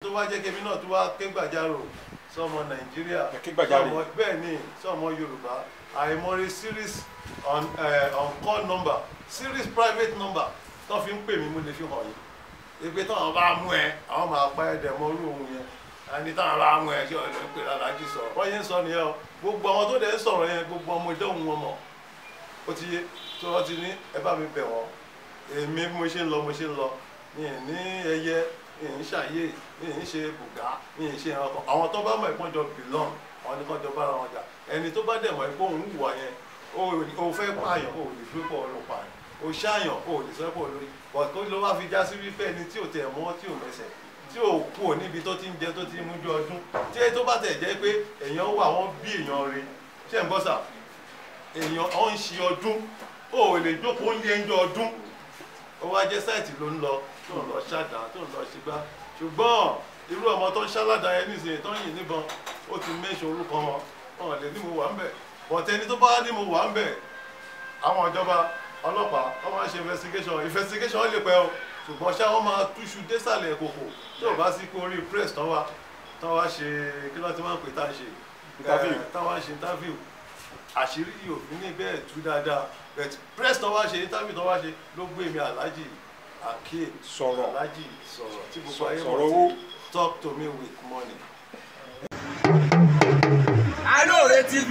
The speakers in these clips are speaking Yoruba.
tó wá jẹ́ kébí náà tó wá ké gbàjarò sọmọ Nàìjíríà bẹ́ẹ̀ ni sọmọ Yorùbá àìmọye series on call number series private number tó fi ń pè mí mú lè fi hàn yín ìpè táwọn bá mú ẹ àwọn máa pa ẹ̀dẹ̀ mọ́ orú ohun yẹn àní táwọn bá mú ẹ ṣé ọ̀lẹ́ ń pè Aláàjì sọ̀rọ̀ wọ́n yẹn ń sọ nìyẹn o gbogbo àwọn tó dẹ̀ ń sọ̀rọ̀ yẹn gbogbo ọmọ ìdóhùn wọn mọ̀ ó ti yé tí wọ́n ti ní ẹ bá mi bẹ̀ wọ́n èmi mo ṣe ń lọ mi ì ní ẹyẹ mi ì ń ṣàyè mi ì ń ṣe bùgá mi ì ń ṣe ẹranko àwọn tó bá mọ̀ ẹ̀pọ́n jọ belong àwọn ní kàn jọ bára wọn jà ẹni tó bá dẹ̀ mọ̀ ẹ̀pọ́n òun wùwà yẹn o fẹ́ pààyàn o lè fi pọ̀ ló pààyàn o ṣàyàn o lè sọ pọ̀ lórí kó ló wá fi já sí wípé ẹni tí ò tẹ̀ mọ́ tí ò mẹsẹ̀ tí ò kú ò níbi tó ti ń jẹ tó ti ń mújú ọdún tí tó bá tẹ̀ jẹ́ pé èèyàn wà wọ́n bí èèyàn rẹ̀ ṣé ń bọ́ sà èèyàn ọ̀ ń ṣe ọdún o lè jókòó ń yẹ ń jọ ọdún ó wá jẹ́ sáìtì ló ń lọ tó ń lọ ṣàdá tó ń lọ ṣígbá ṣùgbọ́n irú ọmọ tó ń ṣáládà ẹni ìsìn tó ń yìn níbọn ó ti mẹ́ṣọ orúkọ wọn lè ní mo wà ń bẹ̀ bọ̀tẹ́ni tó bá ní mo wà ń bẹ̀ àwọn ìjọba ọlọ́pàá wọ́n máa ń ṣe investigation lè pẹ́ o ṣùgbọ́n ṣá wọ́n máa túṣu désàlẹ̀ kòkò tí ò bá sí pé orí press tán wá ṣe kí ló ti máa ń pè tá a ṣe tán wá ṣe interview àṣírí òfin ní bẹ́ẹ̀ tú dáadáa but press tán wá ṣe interview tán wá ṣe ló gbé mi Alhaji Akeem sọ̀rọ̀ Alhaji sọ̀rọ̀ tí gbogbo ayé mọ̀ sí talk to me with money. Alore TV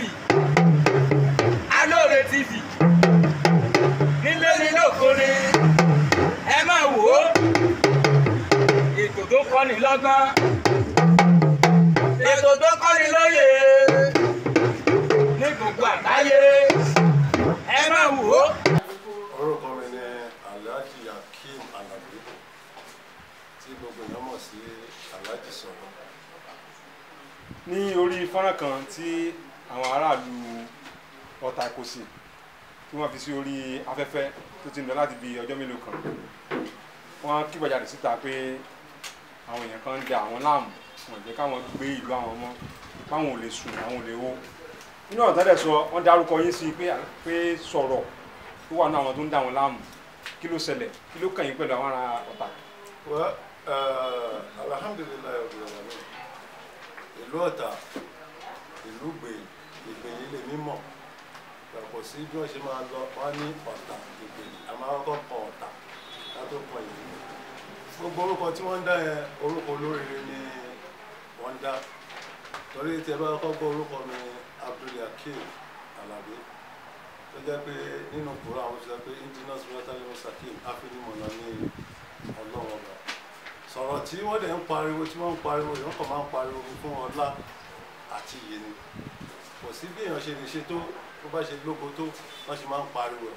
Alore TV nílé nílé òkúni ẹ máa wò ó ètò tó kọ́ni lọ́gbọ́n ètò tó kọ́ni lóye ní gbogbo àgbáyé ẹ máa wò ó. Orúkọ mi ni Alhaji Akeem Alabi tí gbogbo èèyàn mọ̀ sí Alhaji sọ̀rọ̀. Ní orí fọ́nrán kan tí àwọn aráàlú Ọ̀tà Ìkòsì tí wọ́n fi sí orí afẹ́fẹ́ tó ti ń lọ láti bí ọjọ́ mélòó kan wọ́n kígbàjarè síta pé àwọn èèyàn kan ń da àwọn láàmú wọ́n jẹ́ káwọn gbé ìlú àwọn ọmọ báwọn ò lè sùn àwọn ò lè wó nínú ọ̀tá dẹ̀ sọ wọ́n dárúkọ yín sí pé sọ̀rọ̀ tó wà ní àwọn tó ń da àwọn láàmú kí ló ṣẹlẹ̀ kí ló kàn yín pẹ̀lú àwọn ará Ọ̀tà. Alhamdulilayi ìlú Ọ̀tà ìlú Ìgbèyí lè mímọ̀ kò sí bí wọ́n ṣe máa lọ wọ́n ní Ọ̀tà Ìgbèyí a máa kọ́kọ́ kọ Ọ̀tà ká tó kọ ìlú gbogbo orúkọ tí wọ́n ń dá yẹn orúkọ olóríire ni wọ́n ń dá torí tí ẹ bá kọ́kọ́ gbọ́ orúkọ mi Abdul Akeem Alabi tó jẹ́ pé nínú kúrò àwọn tó jẹ́ pé indigenous military musakim afinimọ̀nà ní Ọlọ́run ọba sọ̀rọ̀ tí wọ́n dẹ̀ ń pariwo èèyàn kàn máa ń pariwo fún ọlá àti iyì ni kò sí bí èèyàn ṣe lè ṣe tó bá ṣe lóko tó wọ́n ṣe máa ń pariwo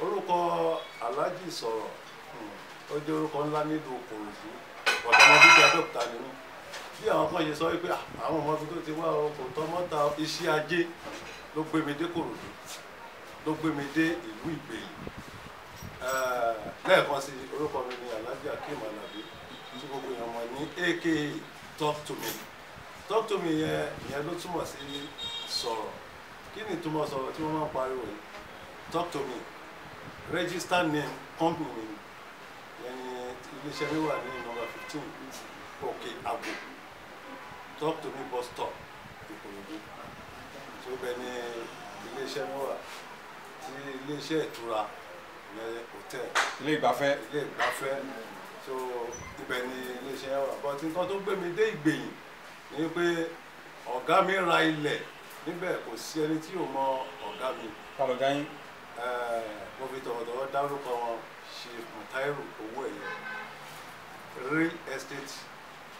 orúkọ Alhaji sọ̀rọ̀ ó jẹ́ orúkọ ńlá nílùú Ìkòròdú ọ̀dọ́mọdé jẹ́ Abẹ́òkúta nínú bí àwọn kan ṣe sọ wípé àwọn ọmọ tó ti wá ọkọ̀ tọmọ́ta iṣẹ́ ajé ló gbé mi dé Ìkòròdú ló gbé mi dé ìlú Ìgbèyí lẹ́ẹ̀kan sí orúkọ mi ni Alhaji Akeem Alabi tí gbogbo èèyàn mọ̀ ní aka talk to me yẹn ló túmọ̀ sí sọ̀rọ̀ kí ni ìtumọ̀ sọ̀rọ̀ tí wọ́n máa ń pariwo yìí talk to me register name company yẹn ni iléeṣẹ́ mi wà ní number 15 Òkè Àgbò talk to me bus stop Ìkòròdú tí ó bẹ ní iléeṣẹ́ mi wà tí iléeṣẹ́ ìtura hotel ilé ìgbafẹ́ so ibẹ̀ ni iléeṣẹ́ wà but nǹkan tó gbé mi dé Ìgbèyí ni pé ọ̀gá mi ra ilẹ̀ níbẹ̀ kò sí ẹni tí ò mọ ọ̀gá mi. kálọ̀gá yín. mo fi tọ̀wọ̀tọ̀wọ̀ dárúkọ wọn ṣe Mutairu Owóẹ̀yẹ real estate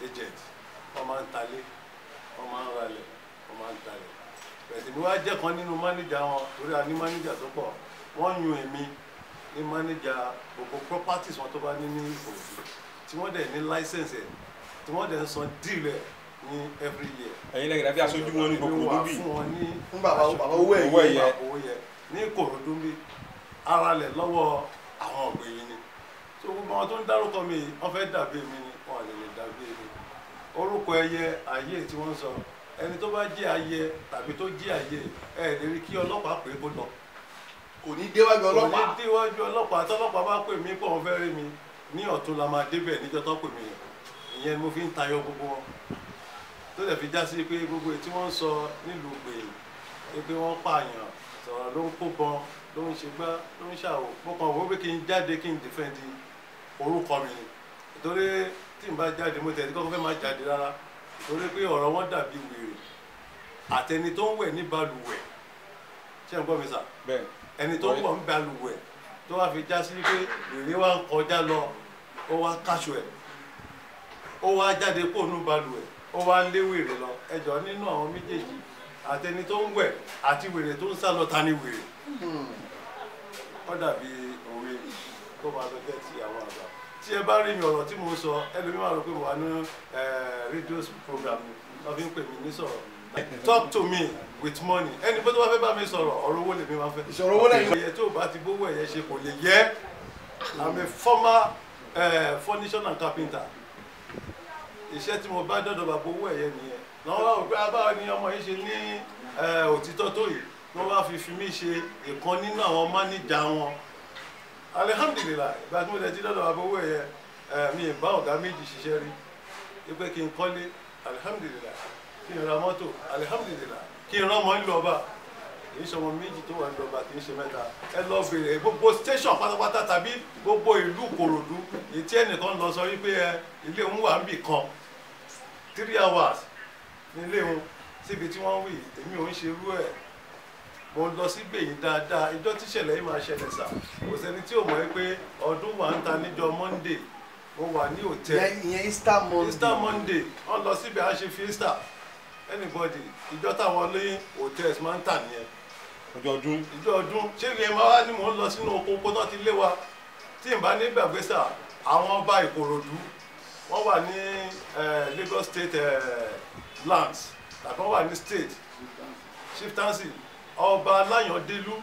agent wọ́n máa ń talé wọ́n máa ń ralẹ̀ wọ́n máa ń talẹ̀ bẹ̀sẹ̀ mi wá jẹ́ kan nínú mánéjà wọn torí a ní mánéjà tó pọ̀ wọ́n yún èmi ní mánéjà gbogbo properties wọn tó bá ní Ìkòròdú tí wọ́n dẹ̀ ní license ẹ̀ tí wọ́n dẹ̀ ń san deal ẹ̀ ní every year. ẹ̀yin lẹ́gẹ̀dẹ́ bí aṣojú wọn ní Ìkòròdú bí. fún wọn ní fún bàbá Owóẹ̀yẹ ní Ìkòròdú bí aralẹ̀ lọ́wọ́ àwọn Ìgbèyí ni tó gbogbo àwọn tó ń dárúkọ mi wọ́n fẹ́ dàbí mi ni wọ́n lè dàbí mi orúkọ ẹyẹ ayé tí wọ́n sọ ẹni tó bá jẹ́ ayé tàbí tó jẹ́ ayé ẹ̀ lè rí kí ọlọ́pàá pè é kó lọ. kò ní déwájú ọlọ́pàá. kò ní déwájú ọlọ́pàá tọ́lọ́pàá bá pè mí pé òun fẹ́ rí mi ní ọ̀tún la máa débẹ̀ níjọ́ tó pè mí ìyẹn mo fi ń tayọ gbogbo wọn tó dẹ̀ fi já sí pé gbogbo tí wọ́n ń sọ nílùú gbèyìn pé wọ́n pààyàn sọ̀rọ̀ ló ń kó bọn ló ń ṣe gbá ló ń ṣàwò mo kàn wọ́n pé kí n jáde kí n dìfẹ́ǹdì orúkọ mi ni torí tí n bá jáde mo tẹ̀lé kọ́kọ́ fẹ́ máa jáde rárá torí pé ọ̀rọ̀ wọn dàbí wèrè àtẹni tó ń wẹ̀ ní balùwẹ̀ ṣé ń gbọ́ mi sà ẹni tó ń wọ̀ ń balùwẹ̀ tó wá fi já sí pé wèrè wa ń kọjá lọ ó wá káṣọ ẹ̀ ó wá jáde kó nú balùwẹ̀ ó wá ń lé wèrè lọ ẹjọ́ nínú àwọn méjèèjì àtẹni tó ń wẹ̀ àti wèrè tó ń sá lọ ta ni wèrè ó dàbí òwe tó máa lọ jẹ́ ti àwọn àgbà tí ẹ bá rí mi ọ̀rọ̀ tí mo ń sọ ẹlòmíràn rò pé mo wà ní rédíò program wọ́n fi ń pè mí ní sọ̀rọ̀ talk to me with money ẹni bó tó bá fẹ́ bá mi sọ̀rọ̀ ọ̀rọ̀ owó lèmi máa fẹ́ ìṣòro owó lẹ́yìn ẹ̀yẹ tó bá ti gbówó ẹ̀yẹ ṣe kò lè yẹ I'm a former furniture and carpenter iṣẹ́ tí mo bá dọ́dọ̀ bá gbówó ẹ̀yẹ nìyẹn lọ́wọ́ wá wò pé abáwo ni ọmọ yìí ṣe ní òtítọ́ tó yìí wọ́n wá fi mí ṣe ìkan nínú àwọn máníjà wọn alihamdulilayi ìgbà tí mo dẹ̀ ti dọ́dọ̀ bá gbówó ẹ̀yẹ mi ì bá ọ̀gá méjì ṣiṣẹ́ rí pé kí n kọ́lé alihamdulilayi kí n ra mọ́tò alihamdulilayi kí n rán ọmọ ńlọ ọba kì í ṣe ọmọ méjì tó wà ńlọ ọba kì í ṣe mẹ́ta ẹ lọ bèrè gbogbo station pátápátá tàbí gbogbo ìlú Ìkòròdú ètí ẹnìkan lọ sọ wípé ilé òun wà níbì kan 3 hours nílé òun síbi tí wọ́n wí èmi ò ń ṣe irú ẹ̀ mo lọ sí gbèyìn dáadáa ìjọ tíṣẹ̀lẹ̀ yìí máa ṣẹlẹ̀ sà kò sẹ́ni tí ò mọ̀ pé ọdún wà ń ta níjọ́ Monday mo wà ní hòtẹ́ẹ̀lì ìyẹn Easter Monday wọ́n lọ síbi à ń ṣe fiesta anybody ìjọ táwọn lóyún hotels máa ń tà nìyẹn ìjọ ọdún ṣé ìyẹn máa wá ní mò ń lọ sínú oko kó náà ti lé wa tí n bá ní gbàgbé sà àwọn ọba Ìkòròdú wọ́n wà ní Lagos State lands tàbí wọ́n wà ní state chieftaincy ọba Aláyàndélú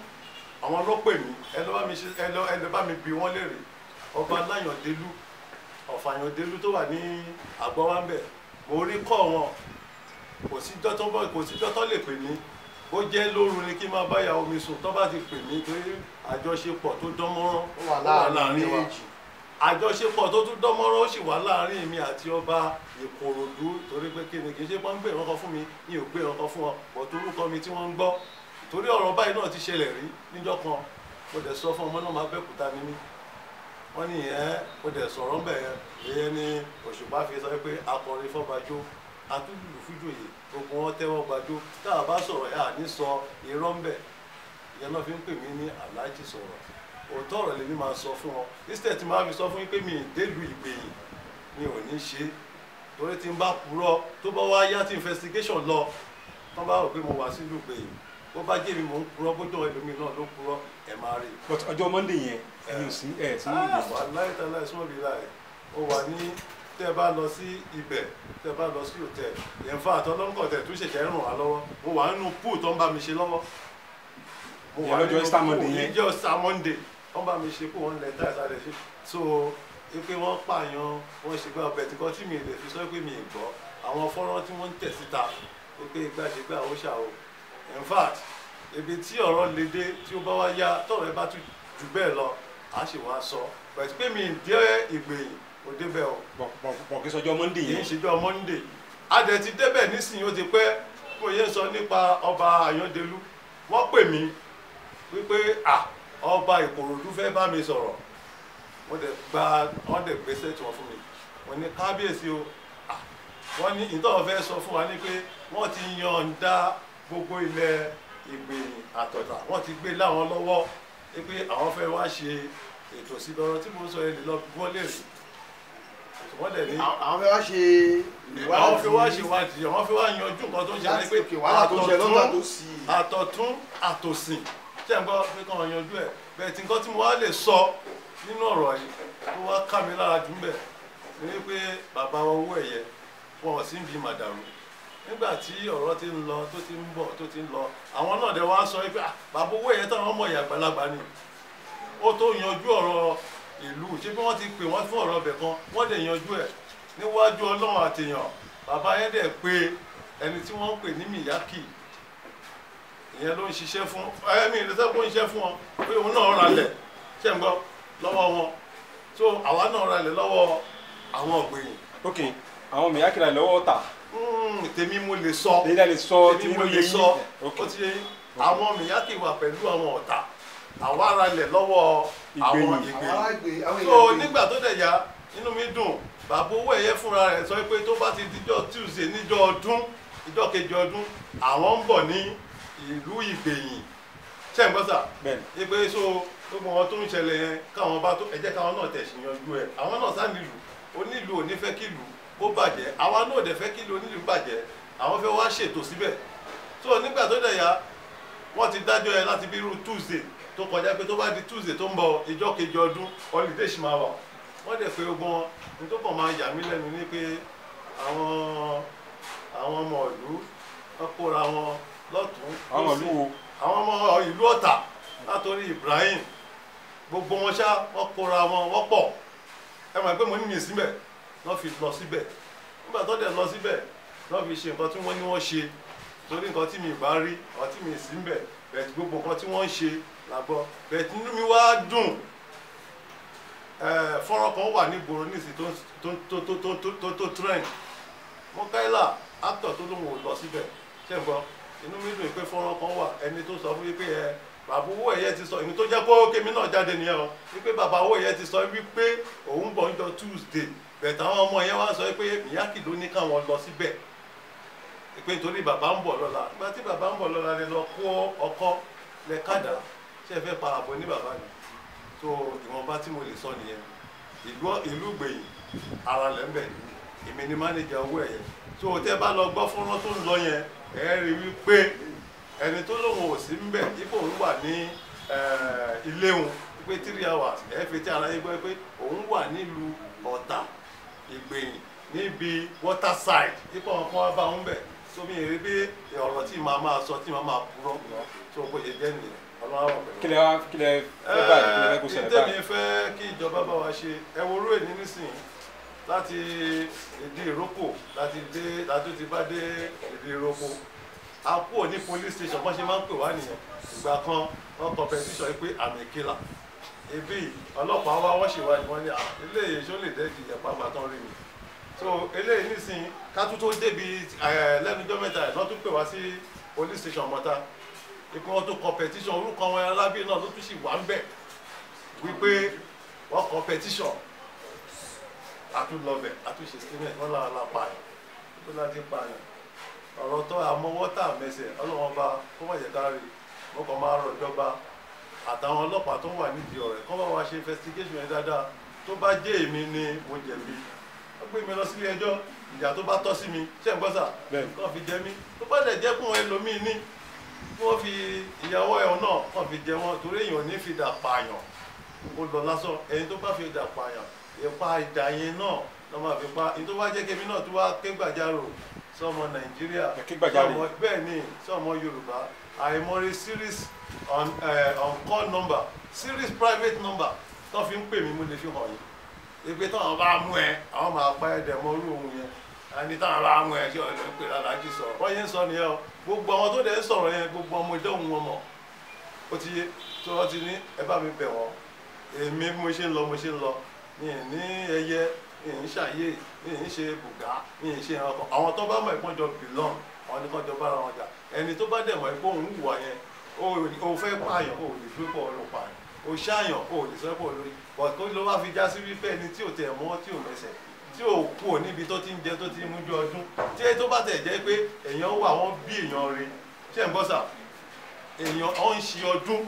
àwọn ló pè mí ẹ lọ bá mi bi wọ́n léèrè ọba Aláyàndélú Ọ̀fàyàndélú tó wà ní Àgbọ̀wánbẹ̀ mo rí kọ́ wọn kò síjọ́ tó lè pè mí ó jẹ́ lóru ni kí n máa báyà omi sùn tó bá ti pè mí torí àjọṣepọ̀ tó dánmọ́rán wà láàrin wa àjọṣepọ̀ tó tún dánmọ́rán ó sì wà láàrin mi àti ọba Ìkòròdú torí pé kí ni kì í ṣe pọ́n ń gbé ìrànkọ́ fún mi mi ò gbé ìrànkọ́ fún wọn bọ̀ torúkọ mi tí wọ́n ń gbọ́ torí ọ̀rọ̀ báyìí náà ti ṣẹlẹ̀ rí níjọ́ kan mo dẹ̀ sọ fún ọmọ náà máa bẹ́kúta ní mí wọ́n ní mo dẹ̀ sọ̀rọ̀ ń bẹ̀ yẹn ìyẹn ni Òṣùpá fi sọ pé akọrin fọ́bajó atúlùlù fújòyè gbogbo wọn tẹ́wọ́ gbàjó tá a bá sọ̀rọ̀ ẹ̀ àní sọ irọ́ ń bẹ̀ ìyẹn náà fi ń pè mí ní aláàjì sọ̀rọ̀ òótọ́ ọ̀rọ̀ lèmi máa sọ fún wọn instead tí máa fi sọ fún yín pé mi ì délùú Ìgbèyìn mi ò ní ṣe torí tí n bá purọ́ tó bá wá yá tí investigation lọ tán bá rò pé mo wá sílùú Ìgbèyìn bó bá jẹ́ mi mò ń purọ́ bójú ẹlòmíì náà ló purọ́ ẹ̀ máa rí. but ọjọ́ Monday yẹn ẹ̀yin ò sí ẹ̀ sí Ìgbèyìn. aláìtàlá ìsúnmọ́ mi láì ó wà ní tẹ́ bá lọ sí ibẹ̀ tẹ́ bá lọ sí hòtẹ́ẹ̀lì yẹn fún àtọ́lọ́nkọ̀ tẹ̀ tó ṣẹ̀ṣẹ̀ ràn wá lọ́wọ́ mo wà nínú pool tó ń bá mi ṣe lọ́wọ́ mo wà nínú pool ìjọ Easter Monday wọ́n bá mi ṣe kó wọ́n lẹ̀ táì sáré ṣe so pé wọ́n pààyàn wọ́n ṣe gbá ọbẹ̀ tí kò tí mi lè fi sọ pé mi ì gbọ́ àwọn fọ́nrán tí wọ́n ń tẹ̀ síta pé gbàṣẹgbà ó ṣàwò in fact ibi tí ọ̀rọ̀ lè dé tí ó bá wá yá tọ̀rọ̀ ẹ bá tún jù bẹ́ẹ̀ lọ á sì wá sọ pẹ̀sì pé mi ì dé Ìgbèyìn ó débẹ̀ o. bọ̀ kí sọjọ́ Monday yẹn. kì í ṣèjọ́ Monday adẹ̀ ti débẹ̀ nísìnyí ó ti pẹ́ mo yẹ sọ nípa ọba Àyàndélú wọ́n pè mí wípé ọba Ìkòròdú fẹ́ bá mi sọ̀rọ̀ wọ́n dẹ̀ gbèsè tí wọ́n fún mi wọ́n ní kábíyèsí o wọ́n ní ìtọ́wọ́ fẹ́ sọ fún wa ní pé wọ́n ti yọ̀ǹda gbogbo ilẹ̀ Ìgbèyìn àtọ̀tà wọ́n ti gbé láwọn lọ́wọ́ pé àwọn fẹ́ wá ṣe ètò sí lọ́rọ̀ tí mo sọ yẹn lè lọ bí wọ́n lè rí wọ́n dẹ̀ ní. àwọn fẹ́ wá ṣe ìwádìí. àwọn fẹ́ wá ṣe ìwádìí àwọn fẹ́ wá yanjú nǹkan tó ń ṣẹlẹ̀ pé àtọ̀tún àtòsìn ṣé ń gbọ́ pé kàn yanjú ẹ̀ bẹ́ẹ̀ tí nǹkan tí mo wá lè sọ nínú ọ̀rọ̀ yìí tó wá ká mi lára jù ń bẹ̀ ní pé bàbá owó ẹ̀yẹ wọn ò sí ń bí màdàrú nígbà tí ọ̀rọ̀ ti ń lọ tó ti ń bọ̀ tó ti ń lọ àwọn náà dẹ̀ wá sọ pé bàbá owó ẹ̀yẹ táwọn ọmọ ìyá àgbàlagbà ni ó tó yanjú ọ̀rọ̀ ìlú ṣé bí wọ́n ti pè wọ́n fún ọ̀rọ̀ ọbẹ̀ kan wọ́n dẹ̀ yanjú ẹ̀ níwájú Ọlọ́run àtèèyàn bàbá yẹn dẹ̀ pé ẹni tí wọ́n ń pè ní Miyaki ìyẹn ló ń ṣiṣẹ́ fún ẹ̀mí ìrẹsẹ̀ kó ń ṣiṣẹ́ fún wọn pé òun náà ralẹ̀ ṣé ń gbọ́ lọ́wọ́ wọn so àwa náà ralẹ̀ lọ́wọ́ àwọn Ìgbèyìn. ok àwọn mìíràn kìlà lọ́wọ́ ọ̀tà. tèmi mo lè sọ tèmi mo lè sọ ó ti yẹ àwọn mìyàkì wà pẹ̀lú àwọn ọ̀tà àwọn ará ilẹ̀ lọ́wọ́ àwọn ìgbèyìn so nígbà tó dẹ̀ yá inú mi dùn bàbá owó ẹ̀yẹ fúnra rẹ̀ sọ pé tó bá ti dijọ́ Tuesday níjọ́ ọdún ìjọ́ kejì ọdún àwọn ń bọ̀ ní ìlú ìgbèyìn ṣé ń gbọ́ sà pé so gbogbo wọn tó ń ṣẹlẹ̀ yẹn káwọn bá tó ẹ jẹ́ káwọn náà tẹ̀sí yanjú ẹ̀ àwọn náà sá nílùú onílùú ò ní fẹ́ kí ìlú ó bàjẹ́ àwa náà dẹ̀ fẹ́ kí ìlú onílùú bàjẹ́ àwọn fẹ́ wá ṣètò síbẹ̀ so nígbà tó dẹ̀ yá wọ́n ti dájọ́ yẹn láti bí irú Tuesday tó kọjá pé tó bá di Tuesday tó ń bọ̀ ìjọ́ kejì ọdún holiday ṣì máa wà wọ́n dẹ̀ pé ogun wọn ní tó kàn máa yà mí lẹ́nu ní pé àwọn ọmọ ìlú wọ́n kóra wọn lọ́tún àwọn ọmọ ìlú Ọ̀tà látòrí Ibrahim gbogbo wọn ṣá wọ́n kóra wọn wọ́n pọ̀ ẹ mọ̀ pé mo ní mi síbẹ̀ wọ́n fi lọ síbẹ̀ nígbà tó dẹ̀ lọ síbẹ̀ wọ́n fi ṣe nǹkan tí wọ́n ní wọ́n ṣe torí nǹkan tí mi bá rí ọ̀ tí mi sí mbẹ̀ bẹ̀ẹ̀ gbogbo nǹkan tí wọ́n ń ṣe làgbọ́ bẹ̀ẹ̀ tí inú mi wá dùn fọ́nrán kan wà nígboro nísì tó trend Mukaila actor tó lóun ò lọ síbẹ̀ ṣé n gbọ́ inú mi dùn pé fọ́nrán kan wà ẹni tó sọ fún mi pé bàbá owó ẹ̀yẹ ti sọ èmi tó jẹ́ pé kémi náà jáde nìyẹn o wípé bàbá owó ẹ̀yẹ ti sọ wípé òun bọ̀ níjọ́ Tuesday bẹ̀ẹ̀ táwọn ọmọ yẹn wá sọ pé Miyaki ló ní káwọn lọ síbẹ̀ pé nítorí bàbá ń bọ̀ lọ́la nígbà tí bàbá ń bọ̀ lọ́la lè lọ kó ọkọ́ lẹ kádà ṣé ẹ fẹ́ parapọ̀ ní bàbá mi so ìwọ̀nba tí mo lè sọ nìyẹn ìlú gbẹ̀yìn ara lẹ̀ ń bẹ̀ èmi ni mánéjà owó ẹ̀yẹ so tẹ́ bá lọ gbọ́ fọ́nrán tó ń lọ yẹn ẹ̀ rí wípé ẹni tó lóun ò sí ń bẹ̀ ipò òun wà ní ilé òun pé 3 hours ẹ̀ fi tí ara yín gbọ́ pé òun wà nílùú Ọ̀tà Ìgbẹ̀yìn níbi waterside ipò ọ̀kan wá bá òun bẹ̀ sómi èrè bí ọ̀rọ̀ tí màá máa sọ tí màá máa purọ́ tó bó ṣe jẹ́ nìyẹn ọlọ́wọ́ pẹ̀lú. kílẹ̀ fẹ́ báyìí kílẹ̀ kó ṣẹlẹ̀ báyìí. ìtẹ́mi fẹ́ kí ìjọba bá wa ṣe ẹwọ́rú èní nísìnyí láti Ìdí Ìrókò láti ti bá dé Ìdí Ìrókò a kúrò ní police station wọ́n ṣe máa ń pè wá nìyẹn ìgbà kan wọ́n competition yìí pé àmì kílà ibi ọlọ́pàá wá wọ́n ṣèwádìí wọ́n ní ilé èso lè dẹ́ẹ̀dì ìyẹ̀pá gbàtàn rí mi so eléyìí nísìnyí kátó tó débi lẹ́nujọ́ mẹ́ta ẹ̀ náà tún pè wá sí police station Mọ́tà ipò wọn tó competition orúkọ wọn alábí náà ló tún sì wà ń bẹ̀ wípé wọ́n competition àtúnlọ́bẹ̀ àtúnṣe statement wọ́n làwọn lápáyàn tó láti pààyàn ọ̀rọ̀ tó àmọ́wọ́ tà mẹ́sẹ̀ ọlọ́wọ́n bá kó má jẹ́ ká rí mo kàn máa rọ̀ ìjọba àtàwọn ọlọ́pàá tó wà nídìí ọ̀rẹ́ kọ́ bá wa ṣe investigation yẹn dáadáa tó bá jẹ́ èmi ni mo jẹ̀bi wọ́n gbé mi lọ sílé ẹjọ́ ìjà tó bá tọ́ sí mi ṣé ń gbọ́ sà kàn fi jẹ mí tó bá dẹ̀ jẹ́ fún ẹlòmíì ní kí wọ́n fi ìyàwó ẹ̀ náà kàn fi jẹ wọn torí èèyàn ní fi dà pààyàn ó lọ lásán ẹni tó bá fi dà pààyàn ìpa ìdà yẹn náà lọ́ máa fi pa ní tó bá jẹ́ kémi náà tó wá ké gbàjarò sọmọ Nàìjíríà bẹ́ẹ̀ ni sọmọ Yorùbá àìmọye series on call number series private number tó fi ń pè mí mo lè fi hàn yìí ìpè táwọn bá mú ẹ àwọn máa pa ẹ̀dẹ̀ mọ́ orú ohun yẹn àní táwọn bá mú ẹ ṣé ọ̀dọ̀ ń pè lálájì sọ̀rọ̀ wọ́n yẹn ń sọ nìyẹn o gbogbo àwọn tó dẹ̀ ń sọ̀rọ̀ yẹn gbogbo ọmọ ìdóhùn wọn mọ̀ ó ti yé tó wọ́n ti ní ẹ bá mi bẹ̀ wọ́n èmi bí mo ṣe ń lọ mi ì ní ẹyẹ mi ì ń ṣàyè mi ì ń ṣe bùgá mi ì ń ṣe ẹranko àwọn tó bá mọ̀ ẹ̀pọ́n jọ belong àwọn nìkan jọ bára wọn jà ẹni tó bá dẹ̀ mọ̀ ẹ̀pọ́n òun wùwà yẹn o fẹ́ pààyàn o lè fi pọ̀ ọ̀rọ̀ pààyàn o ṣàyàn o lè sọ pé olórí but kó ló wá fi já sí wípé ẹni tí ò tẹ̀ mọ́ tí ò mẹsẹ̀ tí ò kú ò níbi tó ti ń jẹ tó ti ń mújú ọdún tí tó bá tẹ̀ jẹ́ pé èèyàn wà wọ́n bí èèyàn rẹ̀ ṣé ń gbọ́ sà èèyàn ọ̀ ń ṣe ọdún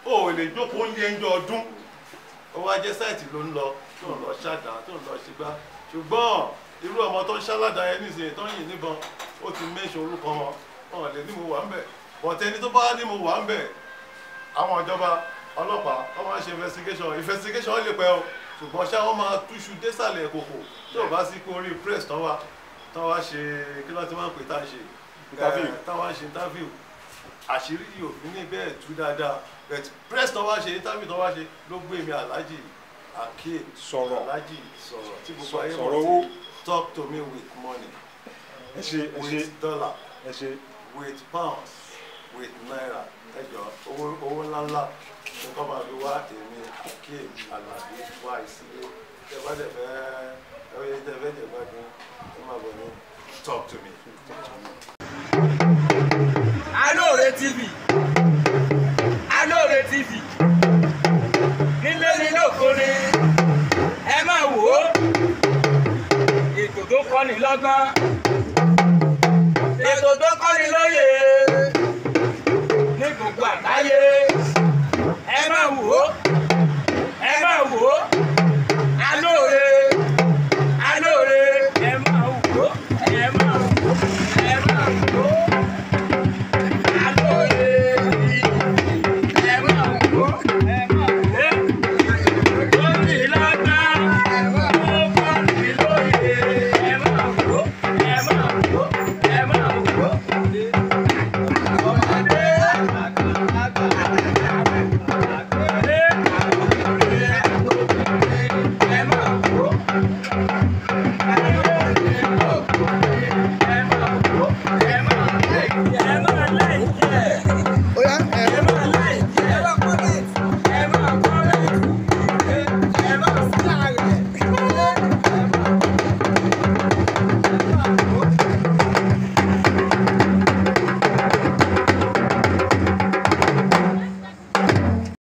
o lè jókòó ń lé ẹjọ́ ọdún ó wá jẹ́ sáìtì ló ń lọ tó ń lọ ṣáàdá tó ń lọ ṣígbá ṣùgbọ́n irú ọmọ tó ń ṣáládà ẹni ìsìn tó ń yìn níbọn ó ti mẹ́ṣọ orúkọ wọn lè ní mo wà ń bẹ̀ bọ̀tẹ́ni tó bá ní mo wà ń bẹ̀ àwọn ìjọba ọlọ́pàá wọ́n máa ń ṣe investigation lè pẹ́ o ṣùgbọ́n ṣá wọ́n máa túṣu désàlẹ̀ kòkò tó bá sí pé orí press tán wá ṣe kí ló ti máa ń pè tá à ń ṣe tán wá ṣe interview àṣírí òfin ní bẹ́ẹ̀ tú dáadáa but press tán wá ṣe interview tán wá ṣe ló gbé mi Alhaji Akeem Alhaji sọ̀rọ̀ tí gbogbo ayé mọ̀ sí talk to me with money with dollar with pounds with naira ẹjọ owó ńláńlá nǹkan máa fi wá èmi Akeem Alabi wá ìsílẹ̀ bá dẹ̀ fẹ́ ẹ̀rọ tẹ fẹ́ jẹ̀ gbádùn ẹ máa bọ̀ ní talk to me. Alore TV, Alore TV, nílé ní lóko ni ẹ máa wò ó, ètò tó kọ́ni lọ́gbọ́n, ètò tó kọ́ni lóye, ní gbogbo àgbáyé, ẹ máa wò ó, ẹ máa wò ó.